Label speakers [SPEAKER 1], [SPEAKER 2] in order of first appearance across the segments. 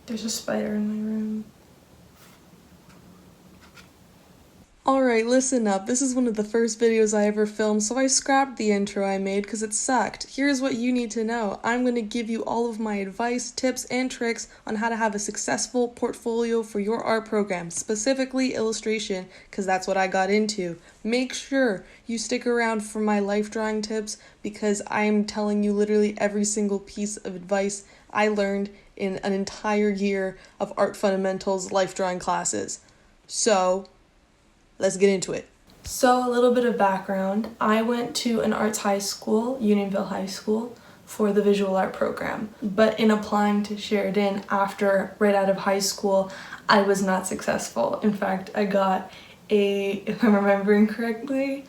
[SPEAKER 1] There's a spider in my room.
[SPEAKER 2] Alright, listen up. This is one of the first videos I ever filmed, so I scrapped the intro I made because it sucked. Here's what you need to know. I'm going to give you all of my advice, tips, and tricks on how to have a successful portfolio for your art program, specifically illustration, because that's what I got into. Make sure you stick around for my life drawing tips because I am telling you literally every single piece of advice I learned in an entire year of art fundamentals life drawing classes. So, let's get into it.
[SPEAKER 1] So a little bit of background. I went to an arts high school, Unionville High School, for the visual art program. But in applying to Sheridan right out of high school, I was not successful. In fact, I got if I'm remembering correctly,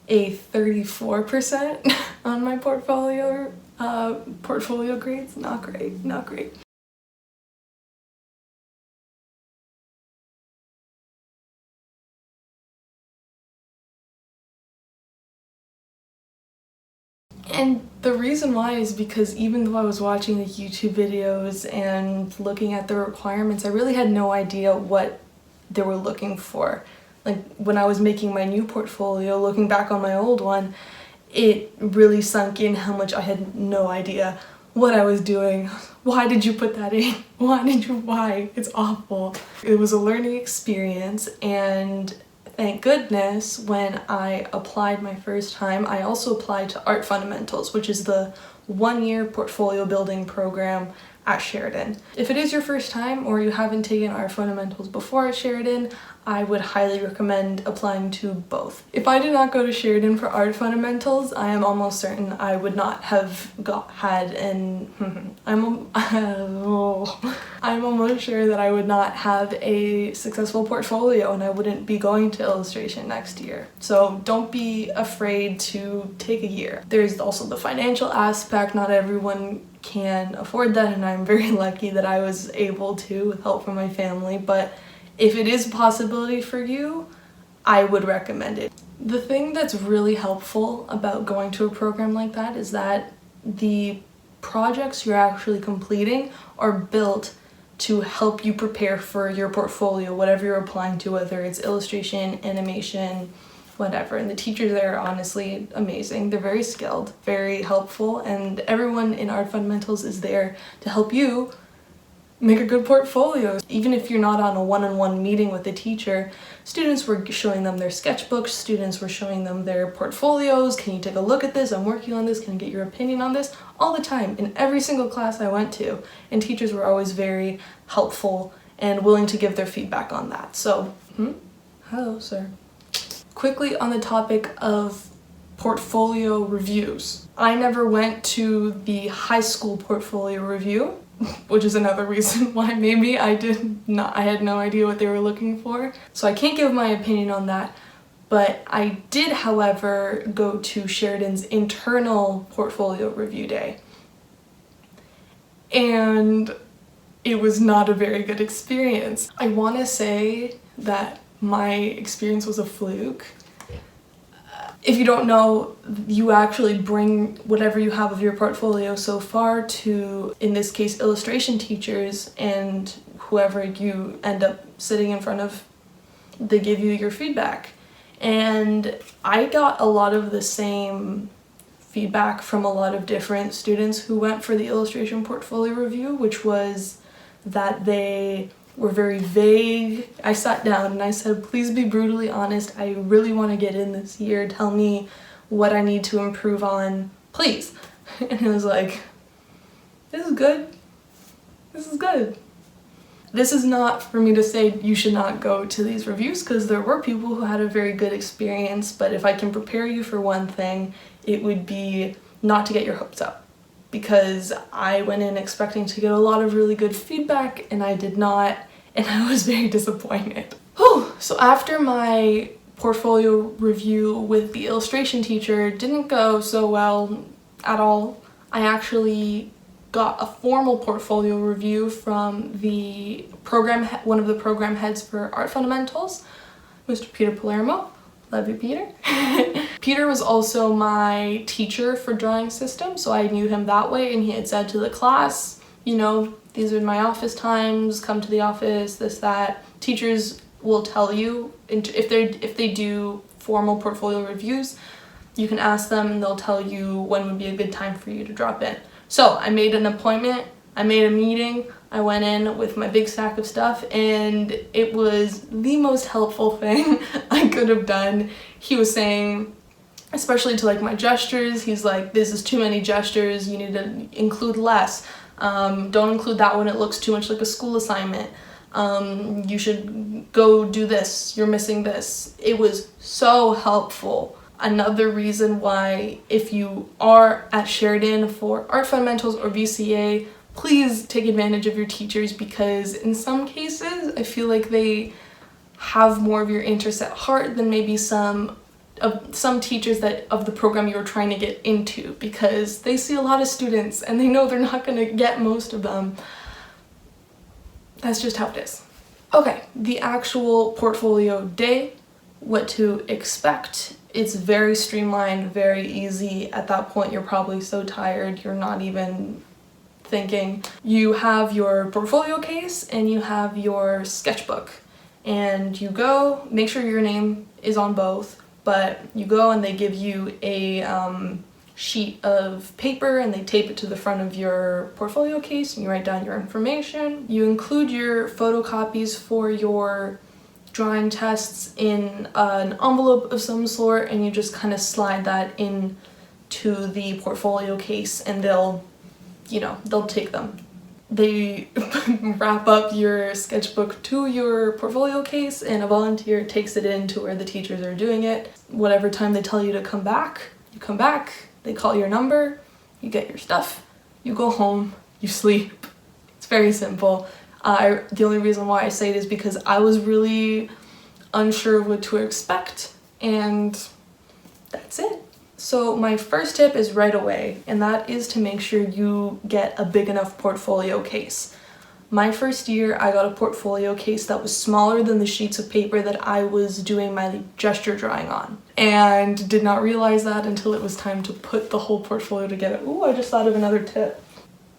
[SPEAKER 1] a 34% on my portfolio grades. Not great. And the reason why is because even though I was watching the YouTube videos and looking at the requirements, I really had no idea what they were looking for. Like when I was making my new portfolio, looking back on my old one, it really sunk in how much I had no idea what I was doing. Why did you put that in? Why? It's awful. It was a learning experience, and thank goodness, when I applied my first time, I also applied to Art Fundamentals, which is the one-year portfolio building program at Sheridan. If it is your first time or you haven't taken Art Fundamentals before at Sheridan, I would highly recommend applying to both. If I did not go to Sheridan for Art Fundamentals, I am almost certain I would not have I'm almost sure that I would not have a successful portfolio and I wouldn't be going to illustration next year. So don't be afraid to take a year. There's also the financial aspect. Not everyone can afford that, and I'm very lucky that I was able to with help from my family, but if it is a possibility for you, I would recommend it. The thing that's really helpful about going to a program like that is that the projects you're actually completing are built to help you prepare for your portfolio, whatever you're applying to, whether it's illustration, animation, whatever. And the teachers there are honestly amazing. They're very skilled, very helpful, and everyone in Art Fundamentals is there to help you make a good portfolio. Even if you're not on a one-on-one meeting with the teacher, students were showing them their sketchbooks, students were showing them their portfolios. Can you take a look at this? I'm working on this. Can I get your opinion on this? All the time, in every single class I went to. And teachers were always very helpful and willing to give their feedback on that. So, hello, sir. Quickly on the topic of portfolio reviews. I never went to the high school portfolio review, which is another reason why maybe I had no idea what they were looking for. So I can't give my opinion on that, but I did, however, go to Sheridan's internal portfolio review day. And it was not a very good experience. I want to say that my experience was a fluke. If you don't know, you actually bring whatever you have of your portfolio so far to, in this case, illustration teachers, and whoever you end up sitting in front of, they give you your feedback. And I got a lot of the same feedback from a lot of different students who went for the illustration portfolio review, which was that they were very vague. I sat down and I said, please be brutally honest. I really want to get in this year. Tell me what I need to improve on, please. And it was like, this is good. This is good. This is not for me to say you should not go to these reviews, because there were people who had a very good experience, but if I can prepare you for one thing, it would be not to get your hopes up. Because I went in expecting to get a lot of really good feedback and I did not, and I was very disappointed. Whew. So after my portfolio review with the illustration teacher didn't go so well at all, I actually got a formal portfolio review from the one of the program heads for Art Fundamentals, Mr. Peter Palermo. Love you, Peter. Peter was also my teacher for drawing system, so I knew him that way, and he had said to the class, you know, these are my office times, come to the office, this, that. Teachers will tell you, if they do formal portfolio reviews, you can ask them and they'll tell you when would be a good time for you to drop in. So I made an appointment, I made a meeting, I went in with my big stack of stuff, and it was the most helpful thing I could have done. He was saying, especially to like my gestures, he's like, this is too many gestures, you need to include less. Don't include that when it looks too much like a school assignment. You should go do this, you're missing this. It was so helpful. Another reason why, if you are at Sheridan for Art Fundamentals or VCA, please take advantage of your teachers, because in some cases I feel like they have more of your interests at heart than maybe some teachers of the program you're trying to get into, because they see a lot of students and they know they're not going to get most of them. That's just how it is. Okay, the actual portfolio day, what to expect. It's very streamlined, very easy. At that point, you're probably so tired, you're not even thinking. You have your portfolio case and you have your sketchbook. And you go, make sure your name is on both, but you go and they give you a sheet of paper and they tape it to the front of your portfolio case and you write down your information. You include your photocopies for your drawing tests in an envelope of some sort, and you just kind of slide that into the portfolio case and they'll take them. They wrap up your sketchbook to your portfolio case and a volunteer takes it in to where the teachers are doing it. Whatever time they tell you to come back, you come back, they call your number, you get your stuff, you go home, you sleep. It's very simple. The only reason why I say it is because I was really unsure of what to expect, and that's it. So my first tip is right away, and that is to make sure you get a big enough portfolio case. My first year, I got a portfolio case that was smaller than the sheets of paper that I was doing my gesture drawing on, and did not realize that until it was time to put the whole portfolio together. Ooh, I just thought of another tip.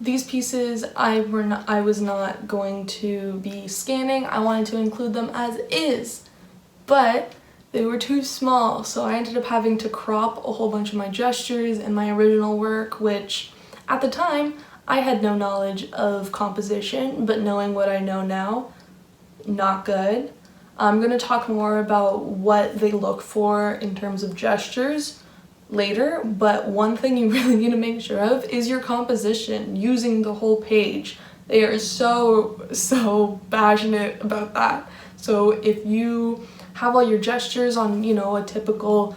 [SPEAKER 1] These pieces I was not going to be scanning. I wanted to include them as is, but they were too small, so I ended up having to crop a whole bunch of my gestures and my original work, which at the time I had no knowledge of composition, but knowing what I know now, not good. I'm going to talk more about what they look for in terms of gestures later, but one thing you really need to make sure of is your composition, using the whole page. They are so passionate about that. So if you have all your gestures on, a typical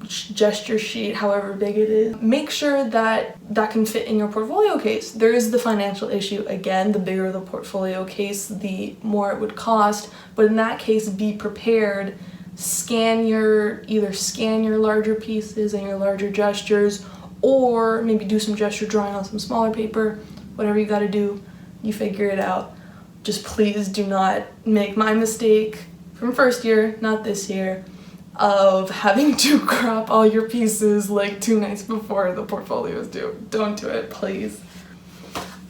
[SPEAKER 1] gesture sheet, however big it is, make sure that that can fit in your portfolio case. There is the financial issue again, the bigger the portfolio case, the more it would cost, but in that case, be prepared. Either scan your larger pieces and your larger gestures, or maybe do some gesture drawing on some smaller paper. Whatever you gotta do, you figure it out. Just please do not make my mistake from first year, not this year, of having to crop all your pieces like 2 nights before the portfolio is due. Don't do it, please.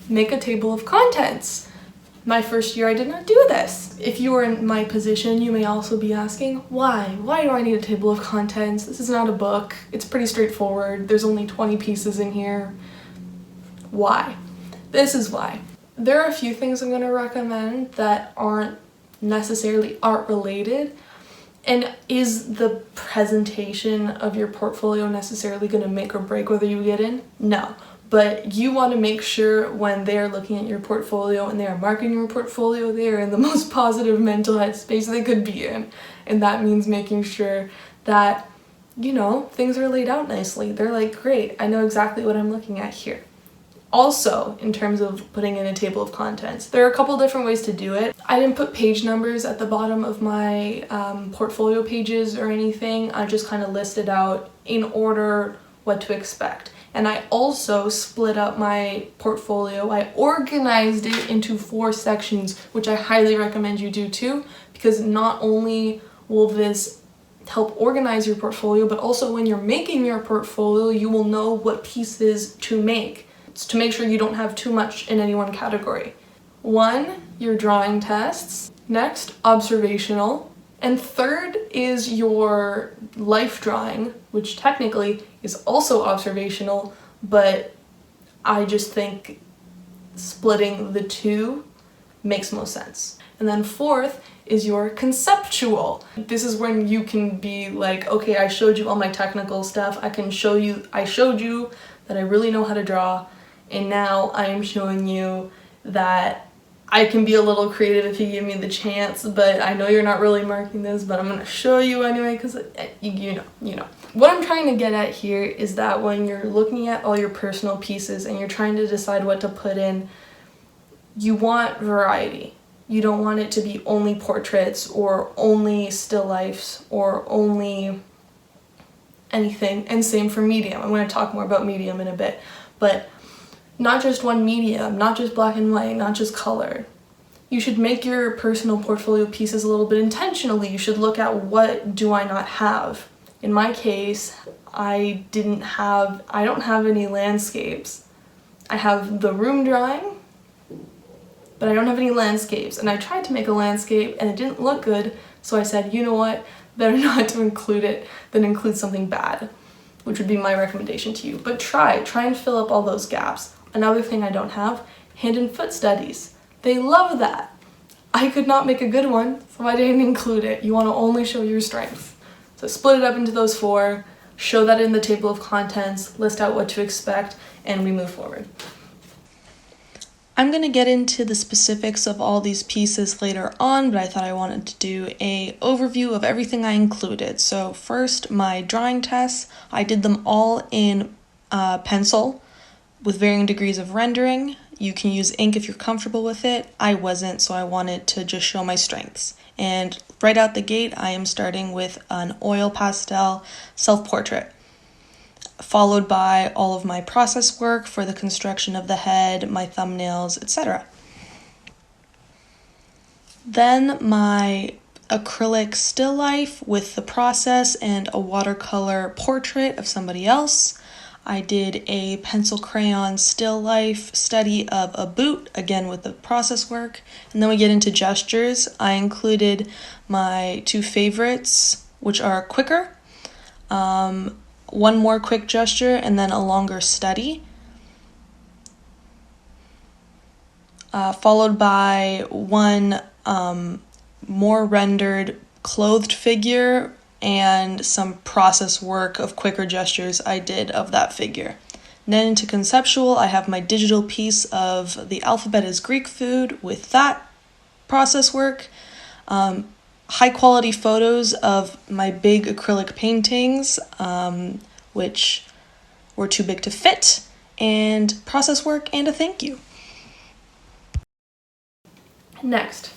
[SPEAKER 1] Make a table of contents. My first year I did not do this. If you are in my position, you may also be asking, why? Why do I need a table of contents? This is not a book. It's pretty straightforward. There's only 20 pieces in here. Why? This is why. There are a few things I'm going to recommend that aren't necessarily art related. And is the presentation of your portfolio necessarily going to make or break whether you get in? No. But you want to make sure when they're looking at your portfolio and they are marking your portfolio, they are in the most positive mental headspace they could be in. And that means making sure that, things are laid out nicely. They're like, great, I know exactly what I'm looking at here. Also, in terms of putting in a table of contents, there are a couple different ways to do it. I didn't put page numbers at the bottom of my portfolio pages or anything. I just kind of listed out in order what to expect. And I also split up my portfolio. I organized it into 4 sections, which I highly recommend you do too, because not only will this help organize your portfolio, but also when you're making your portfolio, you will know what pieces to make. It's to make sure you don't have too much in any one category. 1, your drawing tests. Next, observational. And third is your life drawing, which technically is also observational, but I just think splitting the two makes most sense. And then fourth is your conceptual. This is when you can be like, okay, I showed you all my technical stuff. I showed you that I really know how to draw, and now I am showing you that I can be a little creative if you give me the chance, but I know you're not really marking this, but I'm gonna show you anyway, because you know. What I'm trying to get at here is that when you're looking at all your personal pieces and you're trying to decide what to put in, you want variety. You don't want it to be only portraits or only still lifes or only anything. And same for medium. I'm going to talk more about medium in a bit, but not just one medium, not just black and white, not just color. You should make your personal portfolio pieces a little bit intentionally. You should look at what do I not have. In my case, I don't have any landscapes. I have the room drawing, but I don't have any landscapes. And I tried to make a landscape and it didn't look good, so I said, you know what, better not to include it than include something bad, which would be my recommendation to you. But try and fill up all those gaps. Another thing I don't have, hand and foot studies. They love that. I could not make a good one, so I didn't include it. You want to only show your strengths. So split it up into those 4, show that in the table of contents, list out what to expect, and we move forward.
[SPEAKER 2] I'm going to get into the specifics of all these pieces later on, but I thought I wanted to do an overview of everything I included. So first, my drawing tests. I did them all in pencil with varying degrees of rendering. You can use ink if you're comfortable with it. I wasn't, so I wanted to just show my strengths. And right out the gate, I am starting with an oil pastel self-portrait, followed by all of my process work for the construction of the head, my thumbnails, etc. Then my acrylic still life with the process and a watercolor portrait of somebody else. I did a pencil crayon still life study of a boot, again with the process work. And then we get into gestures. I included my 2 favorites, which are quicker, one more quick gesture, and then a longer study, followed by one more rendered clothed figure and some process work of quicker gestures I did of that figure. And then into conceptual, I have my digital piece of the alphabet is Greek food with that process work, high quality photos of my big acrylic paintings, which were too big to fit, and process work and a thank you.
[SPEAKER 1] Next,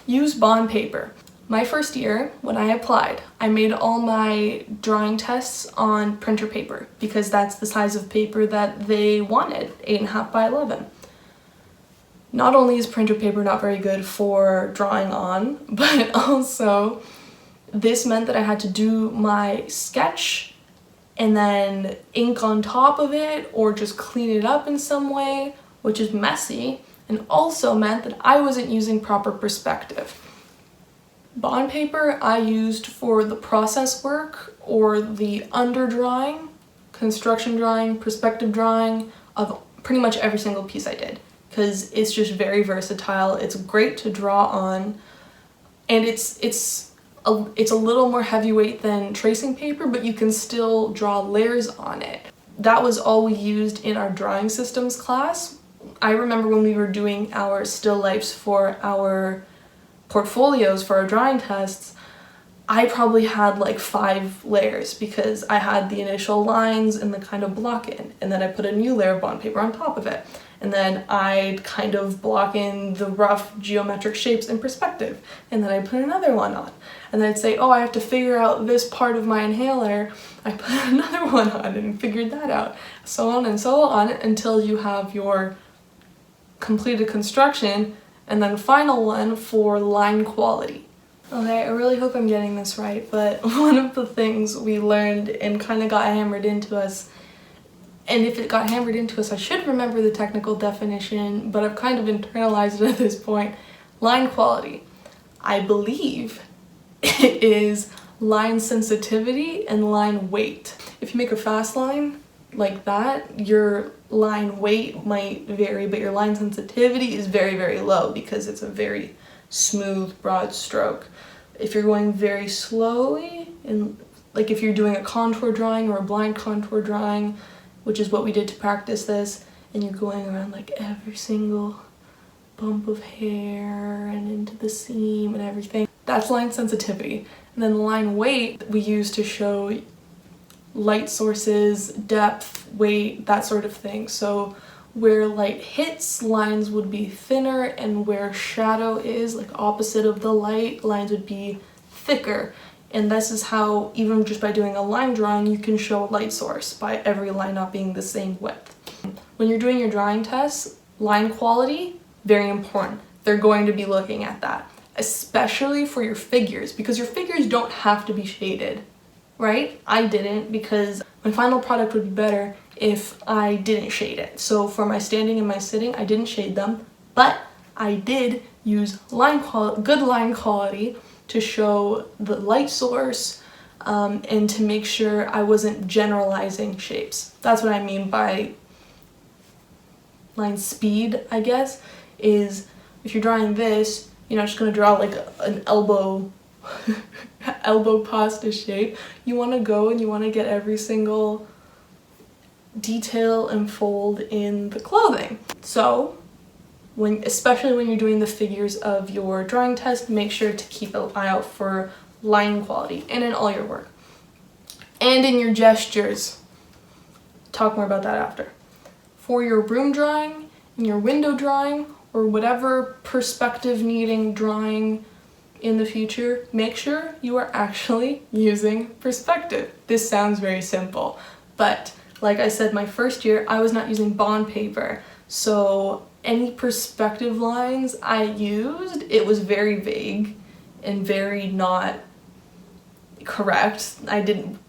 [SPEAKER 1] use bond paper. My first year, when I applied, I made all my drawing tests on printer paper because that's the size of paper that they wanted, 8.5 by 11. Not only is printer paper not very good for drawing on, but also this meant that I had to do my sketch and then ink on top of it or just clean it up in some way, which is messy, and also meant that I wasn't using proper perspective. Bond paper I used for the process work or the underdrawing, construction drawing, perspective drawing of pretty much every single piece I did, because it's just very versatile. It's great to draw on, and it's a little more heavyweight than tracing paper, but you can still draw layers on it. That was all we used in our drawing systems class. I remember when we were doing our still lifes for our portfolios for our drawing tests, I probably had like 5 layers because I had the initial lines and the kind of block in, and then I put a new layer of bond paper on top of it, and then I'd kind of block in the rough geometric shapes in perspective, and then I'd put another one on, and then I'd say, oh, I have to figure out this part of my inhaler, I put another one on and figured that out, so on and so on until you have your completed construction, and then final one for line quality. Okay, I really hope I'm getting this right, but one of the things we learned and kind of got hammered into us and if it got hammered into us, I should remember the technical definition, but I've kind of internalized it at this point. Line quality. I believe it is line sensitivity and line weight. If you make a fast line like that, your line weight might vary, but your line sensitivity is very, very low because it's a very smooth, broad stroke. If you're going very slowly, and like if you're doing a contour drawing or a blind contour drawing, which is what we did to practice this, and you're going around like every single bump of hair and into the seam and everything, that's line sensitivity. And then the line weight we use to show light sources, depth, weight, that sort of thing. So where light hits, lines would be thinner, and where shadow is, like opposite of the light, lines would be thicker. And this is how, even just by doing a line drawing, you can show a light source by every line not being the same width. When you're doing your drawing tests, line quality, very important. They're going to be looking at that, especially for your figures, because your figures don't have to be shaded, right? I didn't, because my final product would be better if I didn't shade it. So for my standing and my sitting, I didn't shade them, but I did use good line quality to show the light source, and to make sure I wasn't generalizing shapes. That's what I mean by line speed, I guess, is if you're drawing this, you're not just going to draw like an elbow pasta shape. You want to go and you want to get every single detail and fold in the clothing. So especially when you're doing the figures of your drawing test, make sure to keep an eye out for line quality, and in all your work. And in your gestures. Talk more about that after. For your room drawing, and your window drawing, or whatever perspective needing drawing in the future, make sure you are actually using perspective. This sounds very simple, but like I said, my first year, I was not using bond paper, so any perspective lines I used, it was very vague and very not correct.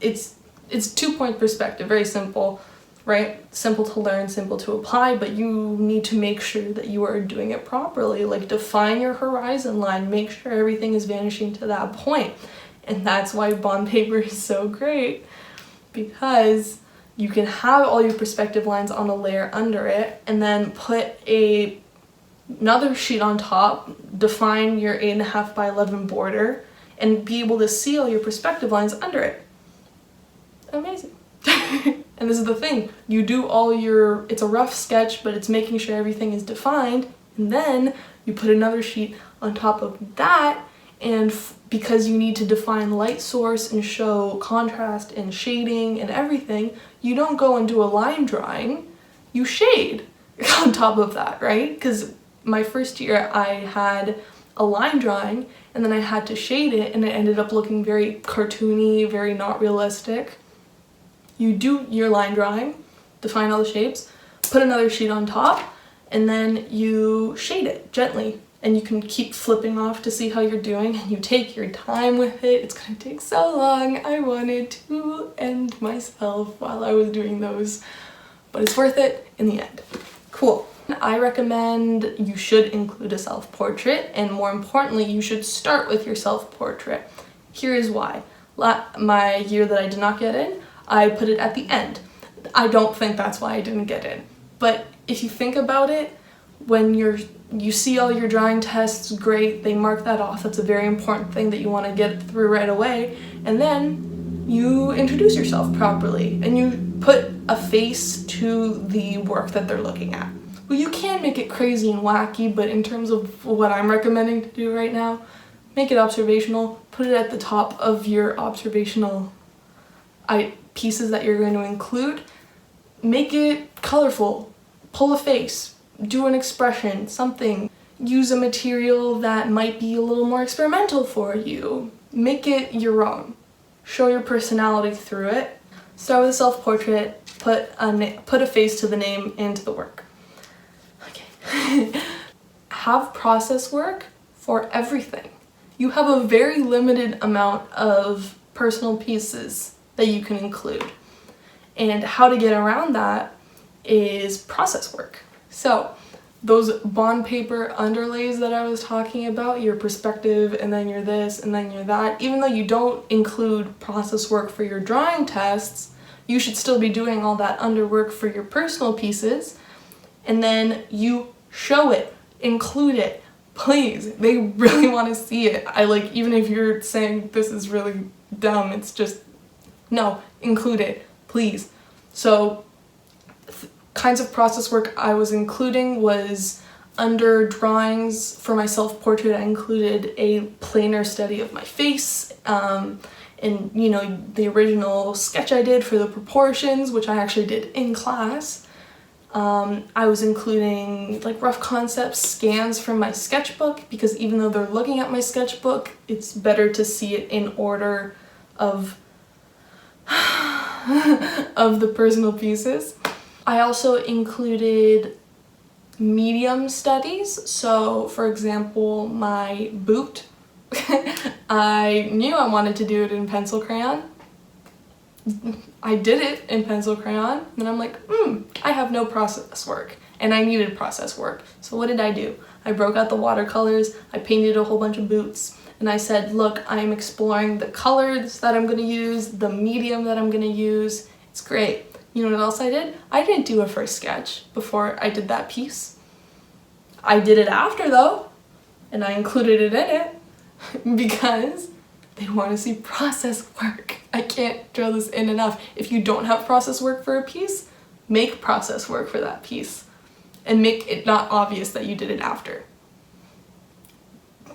[SPEAKER 1] It's 2-point perspective, very simple, right? Simple to learn, simple to apply, but you need to make sure that you are doing it properly. Like, define your horizon line, make sure everything is vanishing to that point. And that's why bond paper is so great, because you can have all your perspective lines on a layer under it, and then put another sheet on top, define your 8.5 by 11 border, and be able to see all your perspective lines under it. Amazing. And this is the thing, you do it's a rough sketch, but it's making sure everything is defined, and then you put another sheet on top of that, and because you need to define light source and show contrast and shading and everything, you don't go and do a line drawing, you shade on top of that, right? Because my first year I had a line drawing, and then I had to shade it, and it ended up looking very cartoony, very not realistic. You do your line drawing, define all the shapes, put another sheet on top, and then you shade it gently. And you can keep flipping off to see how you're doing, and you take your time with it. It's gonna take so long. I wanted to end myself while I was doing those, but it's worth it in the end. Cool. I recommend you should include a self-portrait, and more importantly, you should start with your self-portrait. Here is why. My year that I did not get in, I put it at the end. I don't think that's why I didn't get in. But if you think about it, when you see all your drawing tests, great, they mark that off. That's a very important thing that you want to get through right away. And then you introduce yourself properly, and you put a face to the work that they're looking at. Well, you can make it crazy and wacky, but in terms of what I'm recommending to do right now, make it observational, put it at the top of your observational pieces that you're going to include. Make it colorful, pull a face, do an expression, something. Use a material that might be a little more experimental for you. Make it your own. Show your personality through it. Start with a self-portrait, put a face to the name and to the work. Okay. Have process work for everything. You have a very limited amount of personal pieces that you can include. And how to get around that is process work. So those bond paper underlays that I was talking about, your perspective, and then your this, and then your that, even though you don't include process work for your drawing tests, you should still be doing all that underwork for your personal pieces, and then you show it, include it, please. They really want to see it. Even if you're saying this is really dumb, it's just, no, include it, please. So kinds of process work I was including was under drawings for my self-portrait. I included a planar study of my face, and the original sketch I did for the proportions, which I actually did in class. I was including rough concept scans from my sketchbook, because even though they're looking at my sketchbook, it's better to see it in order of of the personal pieces. I also included medium studies. So for example, my boot, I knew I wanted to do it in pencil crayon. I did it in pencil crayon, and I'm like, I have no process work, and I needed process work. So what did I do? I broke out the watercolors, I painted a whole bunch of boots, and I said, look, I'm exploring the colors that I'm gonna use, the medium that I'm gonna use. It's great. You know what else I did? I didn't do a first sketch before I did that piece. I did it after though, and I included it in it because they want to see process work. I can't drill this in enough. If you don't have process work for a piece, make process work for that piece and make it not obvious that you did it after.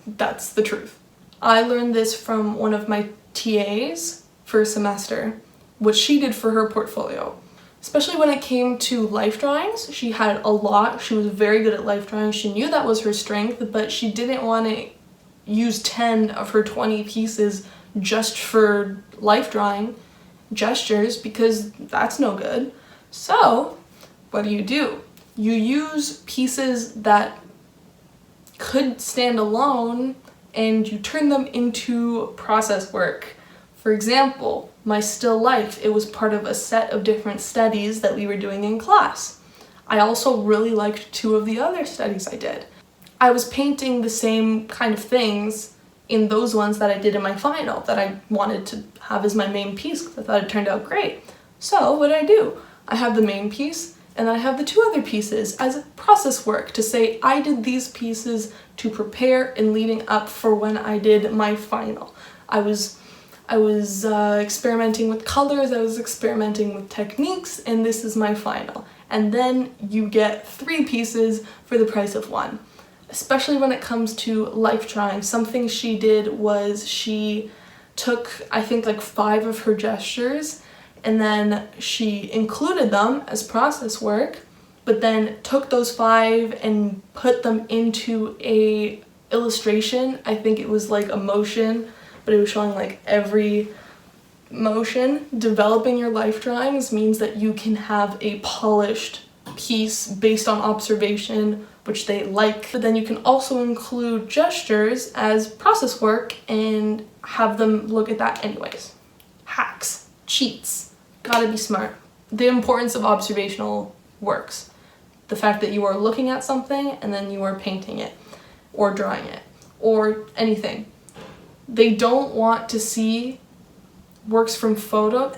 [SPEAKER 1] That's the truth. I learned this from one of my TAs for a semester, what she did for her portfolio. Especially when it came to life drawings, she had a lot. She was very good at life drawings. She knew that was her strength, but she didn't want to use 10 of her 20 pieces just for life drawing gestures, because that's no good. So what do? You use pieces that could stand alone and you turn them into process work. For example, my still life, it was part of a set of different studies that we were doing in class. I also really liked 2 of the other studies I did. I was painting the same kind of things in those ones that I did in my final that I wanted to have as my main piece because I thought it turned out great. So what did? I have the main piece, and then I have the 2 other pieces as process work to say I did these pieces to prepare and leading up for when I did my final. I was experimenting with colors, I was experimenting with techniques, and this is my final. And then you get 3 pieces for the price of 1. Especially when it comes to life drawing. Something she did was she took, I think, 5 of her gestures, and then she included them as process work, but then took those 5 and put them into a illustration. I think it was a motion, but it was showing every motion. Developing your life drawings means that you can have a polished piece based on observation, which they like, but then you can also include gestures as process work and have them look at that anyways. Hacks, cheats, gotta be smart. The importance of observational works. The fact that you are looking at something and then you are painting it or drawing it or anything. They don't want to see works from photos.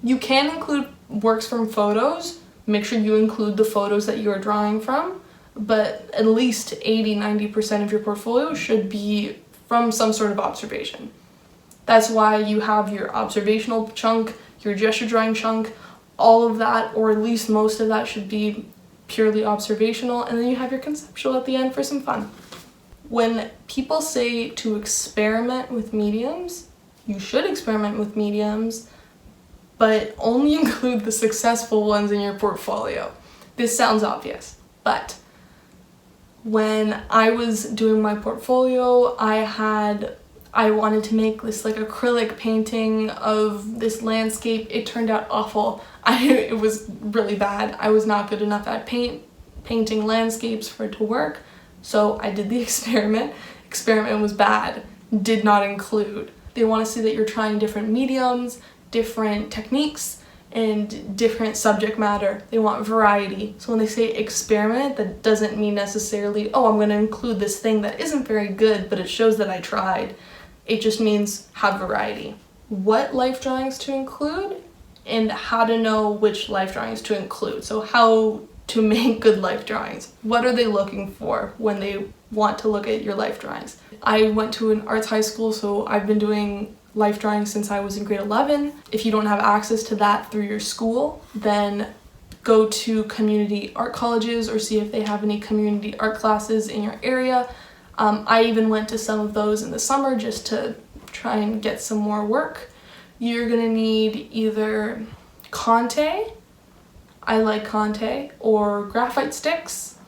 [SPEAKER 1] You can include works from photos. Make sure you include the photos that you are drawing from, but at least 80-90% of your portfolio should be from some sort of observation. That's why you have your observational chunk, your gesture drawing chunk, all of that, or at least most of that, should be purely observational, and then you have your conceptual at the end for some fun. When people say to experiment with mediums, you should experiment with mediums, but only include the successful ones in your portfolio. This sounds obvious, but when I was doing my portfolio, I wanted to make this acrylic painting of this landscape. It turned out awful. It was really bad. I was not good enough at painting landscapes for it to work. So I did the experiment. Experiment was bad. Did not include. They want to see that you're trying different mediums, different techniques, and different subject matter. They want variety. So when they say experiment, that doesn't mean necessarily, oh, I'm going to include this thing that isn't very good, but it shows that I tried. It just means have variety. What life drawings to include and how to know which life drawings to include. So how to make good life drawings. What are they looking for when they want to look at your life drawings? I went to an arts high school, so I've been doing life drawing since I was in grade 11. If you don't have access to that through your school, then go to community art colleges or see if they have any community art classes in your area. I even went to some of those in the summer just to try and get some more work. You're gonna need either Conte, I like Conte, or graphite sticks,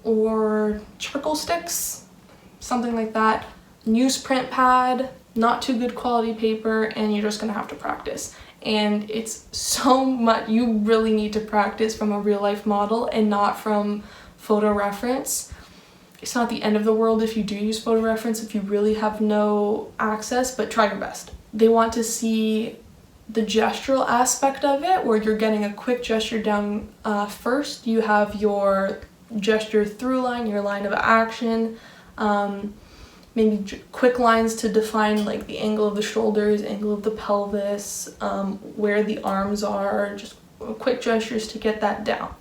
[SPEAKER 1] or charcoal sticks, something like that. Newsprint pad, not too good quality paper, and you're just gonna have to practice. And it's so much, you really need to practice from a real life model and not from photo reference. It's not the end of the world if you do use photo reference, if you really have no access, but try your best. They want to see the gestural aspect of it, where you're getting a quick gesture down first. You have your gesture through line, your line of action, maybe quick lines to define like the angle of the shoulders, angle of the pelvis, where the arms are, just quick gestures to get that down.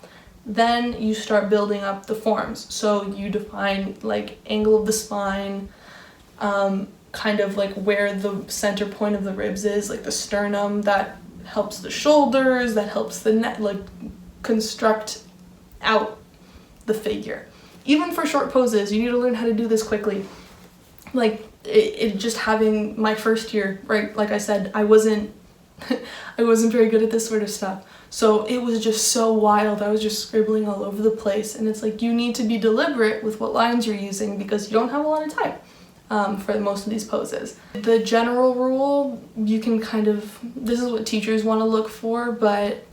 [SPEAKER 1] Then you start building up the forms. So you define like angle of the spine, kind of like where the center point of the ribs is, like the sternum, that helps the shoulders, that helps the neck, like construct out the figure. Even for short poses, you need to learn how to do this quickly. Like it just having my first year, right? Like I said, I wasn't very good at this sort of stuff. So it was just so wild. I was just scribbling all over the place. And it's like, you need to be deliberate with what lines you're using because you don't have a lot of time for most of these poses. The general rule, you can kind of, this is what teachers want to look for, but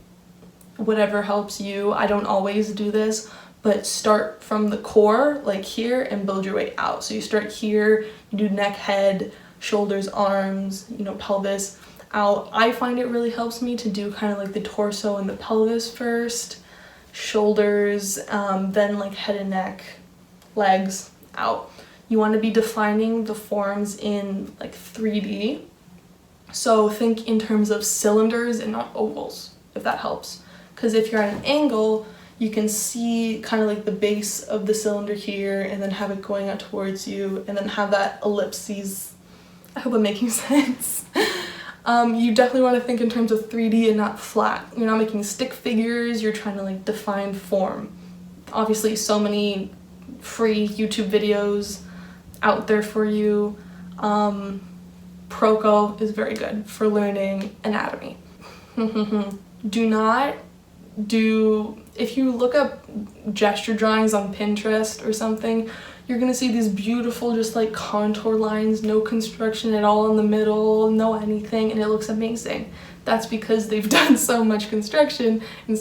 [SPEAKER 1] whatever helps you. I don't always do this, but start from the core, like here, and build your way out. So you start here, you do neck, head, shoulders, arms, pelvis, out. I find it really helps me to do kind of like the torso and the pelvis first, shoulders, then like head and neck, legs, out. You want to be defining the forms in like 3D. So think in terms of cylinders and not ovals, if that helps. Because if you're at an angle, you can see kind of like the base of the cylinder here and then have it going out towards you and then have that ellipses. I hope I'm making sense. You definitely want to think in terms of 3D and not flat. You're not making stick figures, you're trying to like define form. Obviously so many free YouTube videos out there for you. Proco is very good for learning anatomy. If you look up gesture drawings on Pinterest or something, you're gonna see these beautiful just like contour lines, no construction at all in the middle, no anything, and it looks amazing. That's because they've done so much construction and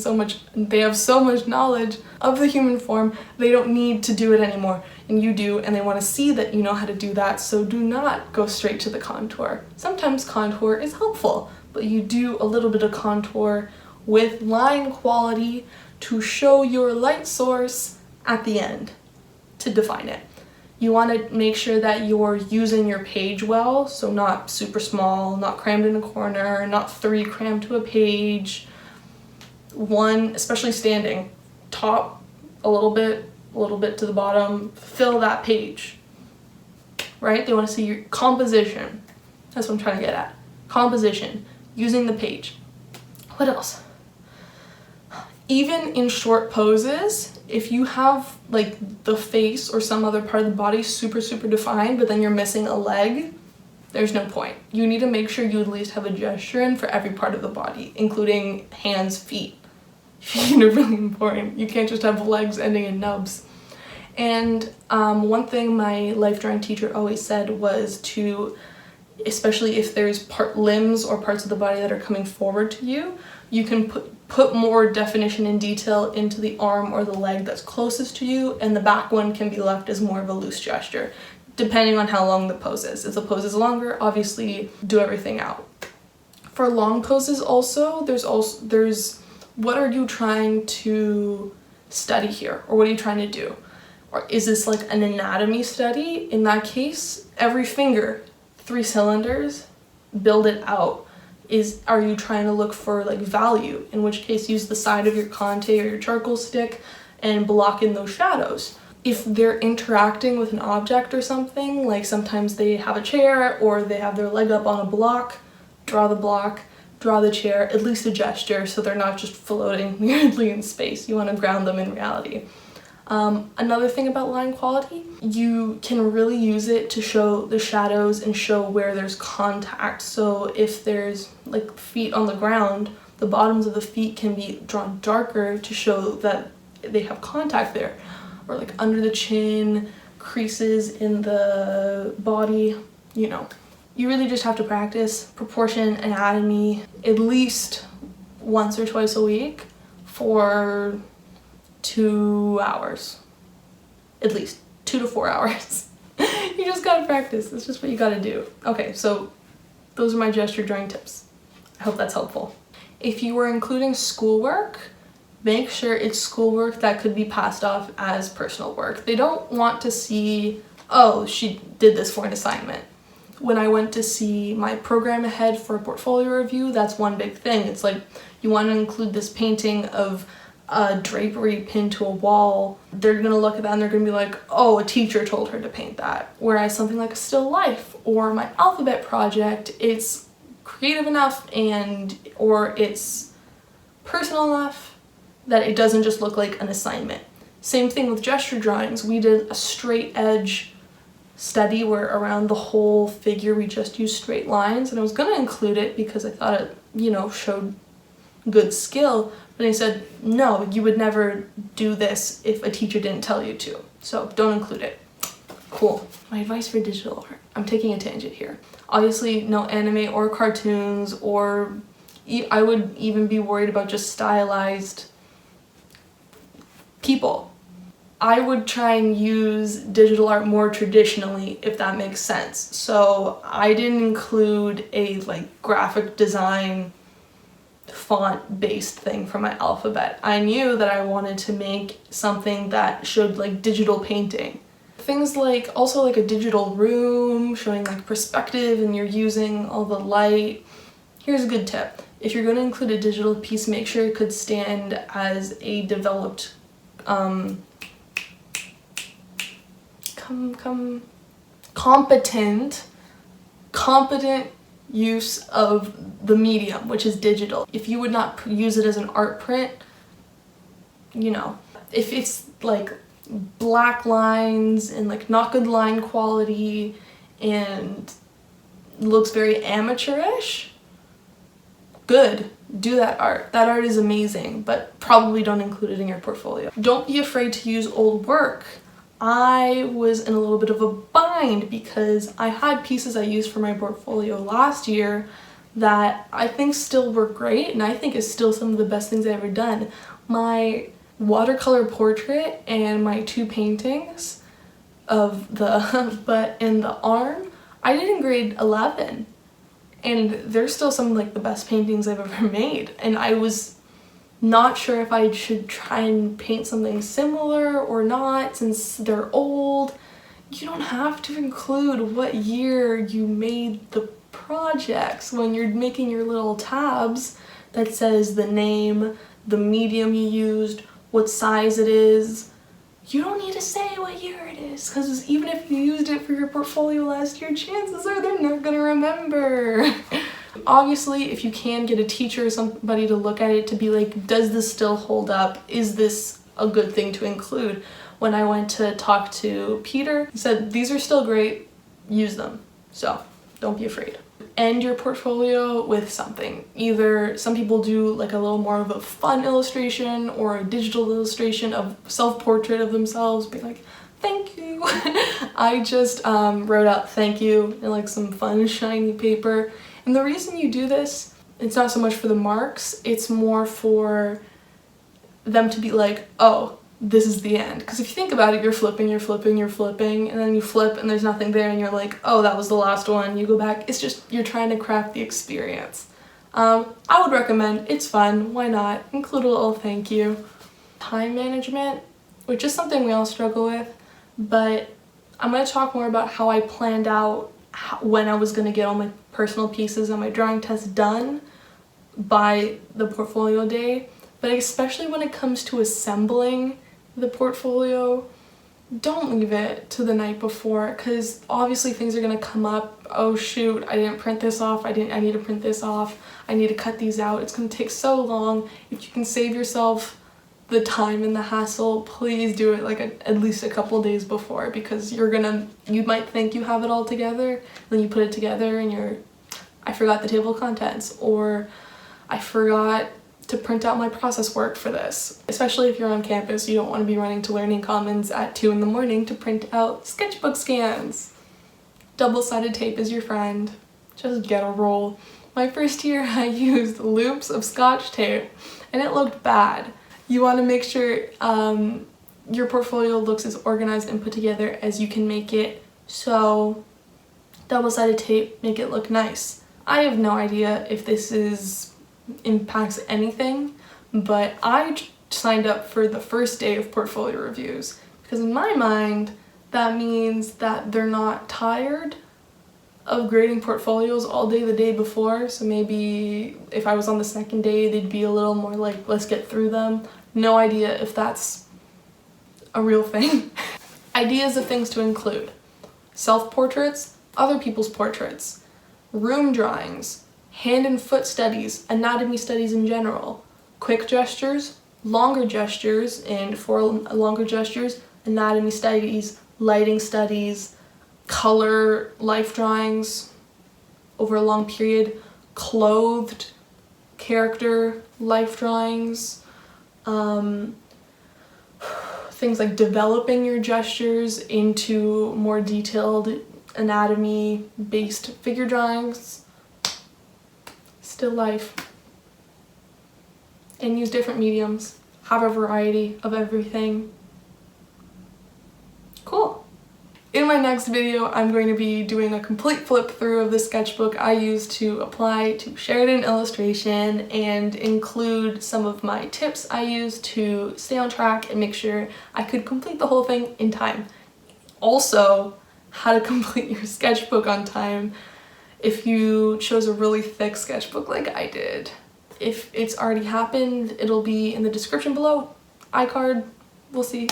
[SPEAKER 1] they have so much knowledge of the human form, they don't need to do it anymore. And you do, and they want to see that you know how to do that, so do not go straight to the contour. Sometimes contour is helpful, but you do a little bit of contour with line quality to show your light source at the end to define it. You want to make sure that you're using your page well, so not super small, not crammed in a corner, not 3 crammed to a page. 1, especially standing, top a little bit to the bottom, fill that page, right? They want to see your composition. That's what I'm trying to get at. Composition, using the page. What else? Even in short poses, if you have like the face or some other part of the body super defined, but then you're missing a leg, there's no point. You need to make sure you at least have a gesture in for every part of the body, including hands, feet. Feet are really important. You can't just have legs ending in nubs. And one thing my life drawing teacher always said was to, especially if there's limbs or parts of the body that are coming forward to you, you can put more definition and detail into the arm or the leg that's closest to you, and the back one can be left as more of a loose gesture, depending on how long the pose is. If the pose is longer, obviously do everything out. For long poses also, there's what are you trying to study here, or what are you trying to do? Or is this like an anatomy study? In that case, every finger, 3 cylinders, build it out. Are you trying to look for like value? In which case, use the side of your Conte or your charcoal stick and block in those shadows. If they're interacting with an object or something, like sometimes they have a chair or they have their leg up on a block, draw the chair, at least a gesture, so they're not just floating weirdly in space. You want to ground them in reality. Another thing about line quality, you can really use it to show the shadows and show where there's contact. So if there's like feet on the ground, the bottoms of the feet can be drawn darker to show that they have contact there. Or like under the chin, creases in the body, you know. You really just have to practice proportion, anatomy, at least once or twice a week for 2 hours. At least 2 to 4 hours. You just gotta practice. That's just what you gotta do. Okay, so those are my gesture drawing tips. I hope that's helpful. If you were including schoolwork, make sure it's schoolwork that could be passed off as personal work. They don't want to see, oh, she did this for an assignment. When I went to see my program ahead for a portfolio review, that's one big thing. It's like, you want to include this painting of a drapery pinned to a wall. They're gonna look at that and they're gonna be like, oh, a teacher told her to paint that. Whereas something like a still life or my alphabet project, it's creative enough or it's personal enough that it doesn't just look like an assignment. Same thing with gesture drawings. We did a straight edge study where around the whole figure we just used straight lines, and I was gonna include it because I thought it, showed good skill, but I said, no, you would never do this if a teacher didn't tell you to, so don't include it. Cool. My advice for digital art. I'm taking a tangent here. Obviously, no anime or cartoons, or I would even be worried about just stylized people. I would try and use digital art more traditionally, if that makes sense. So I didn't include a graphic design font-based thing for my alphabet. I knew that I wanted to make something that showed digital painting. Things also a digital room, showing perspective and you're using all the light. Here's a good tip. If you're going to include a digital piece, make sure it could stand as a developed competent use of the medium, which is digital. If you would not use it as an art print, if it's black lines and not good line quality and looks very amateurish, good, do that art. That art is amazing, but probably don't include it in your portfolio. Don't be afraid to use old work. I was in a little bit of a bind because I had pieces I used for my portfolio last year that I think still work great and I think is still some of the best things I've ever done. My watercolor portrait and my 2 paintings of the butt and the arm, I did in grade 11. And they're still some of the best paintings I've ever made. And I was not sure if I should try and paint something similar or not since they're old. You don't have to include what year you made the projects when you're making your little tabs that says the name, the medium you used, what size it is. You don't need to say what year it is, because even if you used it for your portfolio last year, chances are they're not gonna remember. Obviously, if you can get a teacher or somebody to look at it to be does this still hold up? Is this a good thing to include? When I went to talk to Peter, he said, these are still great, use them. So don't be afraid. End your portfolio with something. Either some people do a little more of a fun illustration or a digital illustration of self-portrait of themselves, be thank you. I just wrote out thank you in some fun shiny paper. And the reason you do this, it's not so much for the marks, it's more for them to be oh, this is the end. Because if you think about it, you're flipping, and then you flip and there's nothing there and you're oh, that was the last one. You go back, it's just, you're trying to craft the experience. I would recommend. It's fun. Why not? Include a little thank you. Time management, which is something we all struggle with, but I'm going to talk more about how I planned out when I was going to get all my personal pieces and my drawing test done by the portfolio day. But especially when it comes to assembling the portfolio, don't leave it to the night before, because obviously things are going to come up. Oh shoot, I didn't print this off, I need to print this off, I need to cut these out. It's going to take so long. If you can save yourself the time and the hassle, please do it like at least a couple days before, because you might think you have it all together, then you put it together and I forgot the table of contents, or I forgot to print out my process work for this. Especially if you're on campus, you don't want to be running to Learning Commons at 2 in the morning to print out sketchbook scans. Double-sided tape is your friend. Just get a roll. My first year I used loops of Scotch tape and it looked bad. You want to make sure your portfolio looks as organized and put together as you can make it, so double-sided tape, make it look nice. I have no idea if this impacts anything, but I signed up for the first day of portfolio reviews because in my mind that means that they're not tired of grading portfolios all day the day before. So maybe if I was on the second day, they'd be a little more like, let's get through them. No idea if that's a real thing. Ideas of things to include: self-portraits, other people's portraits, room drawings, hand and foot studies, anatomy studies in general, quick gestures, longer gestures, and for longer gestures, anatomy studies, lighting studies, color life drawings over a long period, clothed character life drawings, things like developing your gestures into more detailed anatomy-based figure drawings, still life, and use different mediums, have a variety of everything. Cool. In my next video, I'm going to be doing a complete flip through of the sketchbook I used to apply to Sheridan Illustration and include some of my tips I used to stay on track and make sure I could complete the whole thing in time. Also, how to complete your sketchbook on time if you chose a really thick sketchbook like I did. If it's already happened, it'll be in the description below. iCard, we'll see.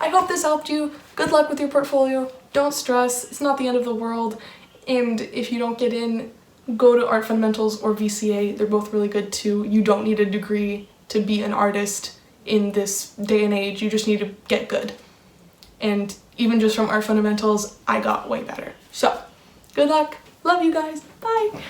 [SPEAKER 1] I hope this helped you. Good luck with your portfolio. Don't stress, it's not the end of the world. And if you don't get in, go to Art Fundamentals or VCA. They're both really good too. You don't need a degree to be an artist in this day and age. You just need to get good. And even just from Art Fundamentals, I got way better. So, good luck. Love you guys. Bye.